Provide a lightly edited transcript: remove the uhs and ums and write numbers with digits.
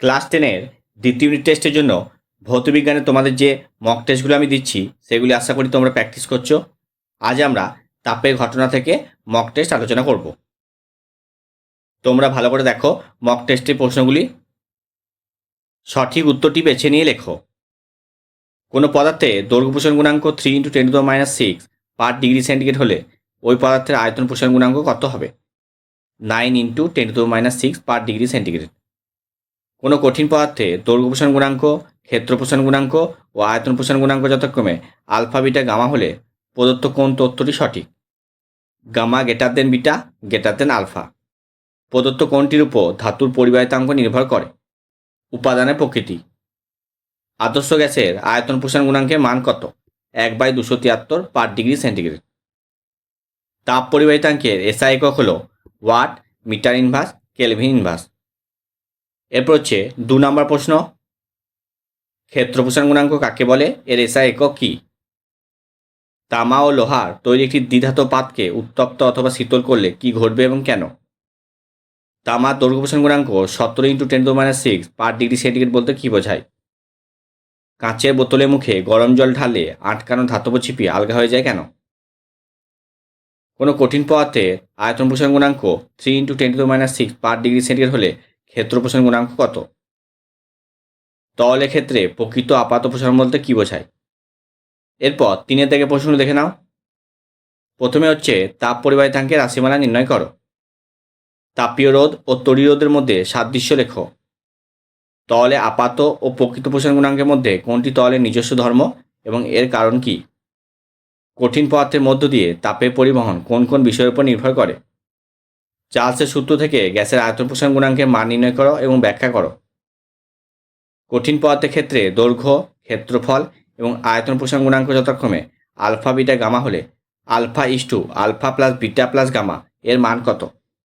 Class 10-এর দ্বিতীয় unit টেস্টের জন্য ভৌতবিজ্ঞানে তোমাদের যে মক টেস্টগুলো আমি দিচ্ছি সেগুলি আশা করি তোমরা প্র্যাকটিস করছো। আজ আমরা তাপের ঘটনা থেকে মক টেস্ট আলোচনা করব। তোমরা ভালো করে দেখো মক টেস্টের প্রশ্নগুলি। সঠিক উত্তরটি বেছে নিয়ে লেখো। কোনো পদার্থে দৈর্ঘ্য প্রসারণ গুণাঙ্ক 3 × 10⁻⁶/ডিগ্রি সেন্টিগ্রেড হলে ওই পদার্থের আয়তন প্রসারণ গুণাঙ্ক কত হবে? 9 × 10⁻⁶/ডিগ্রি সেন্টিগ্রেড। কোনো কঠিন পদার্থে দৈর্ঘ্য প্রসারণ গুণাঙ্ক, ক্ষেত্র প্রসারণ গুণাঙ্ক ও আয়তন প্রসারণ গুণাঙ্ক যথাক্রমে আলফা, বিটা, গামা হলে প্রদত্ত কোন তথ্যটি সঠিক? Gamma beta alpha. প্রদত্ত কোনটির উপর ধাতুর পরিবাহিতাঙ্ক নির্ভর করে? উপাদানের প্রকৃতি। আদর্শ গ্যাসের আয়তন প্রসারণ গুণাঙ্কের মান কত? 1/273/ডিগ্রি সেন্টিগ্রেড। তাপ পরিবাহিতাঙ্কের এসআই একক হল watt, metre inverse, kelvin inverse. এরপর হচ্ছে 2 নম্বর প্রশ্ন। ক্ষেত্র প্রসারণ গুণাঙ্ক কাকে বলে? এর এসআই একক কী? তামা ও লোহার তৈরি একটি দ্বিধাতব পাতকে উত্তপ্ত অথবা শীতল করলে কি ঘটবে এবং কেন? তামার দৈর্ঘ্য প্রসারণ গুণাঙ্ক 17 × 10⁻⁶/ডিগ্রি সেন্টিগ্রেড বলতে কী বোঝায়? কাঁচের বোতলের মুখে গরম জল ঢাললে আটকানো ধাতব ছিপি আলগা হয়ে যায় কেন? কোনো কঠিন পদার্থের আয়তন প্রসারণ গুণাঙ্ক 3 × 10⁻⁶/ডিগ্রি সেন্টিগ্রেড হলে ক্ষেত্র প্রসারণ গুণাঙ্ক কত? তরলের ক্ষেত্রে প্রকৃত আপাত প্রসারণ বলতে কী বোঝায়? এরপর 3 থেকে প্রশ্নগুলো দেখে নাও। প্রথমে হচ্ছে তাপ পরিবাহিতাঙ্কের রাশিমালা নির্ণয় করো। তাপীয় রোধ ও তড়িৎ রোধের মধ্যে সাদৃশ্য লেখো। তরলে আপাত ও প্রকৃত প্রসারণ গুণাঙ্কের মধ্যে কোনটি তরলের নিজস্ব ধর্ম এবং এর কারণ কি? কঠিন পদার্থের মধ্য দিয়ে তাপের পরিবহন কোন কোন বিষয়ের উপর নির্ভর করে? চার্লসের সূত্র থেকে গ্যাসের আয়তন প্রসারণ গুণাঙ্কের মান নির্ণয় করো এবং ব্যাখ্যা করো। কঠিন পদার্থের ক্ষেত্রে দৈর্ঘ্য, ক্ষেত্রফল এবং আয়তন প্রসারণ গুণাঙ্ক যথাক্রমে আলফা, বিটা, গামা হলে আলফা = আলফা + বিটা + গামা এর মান কত?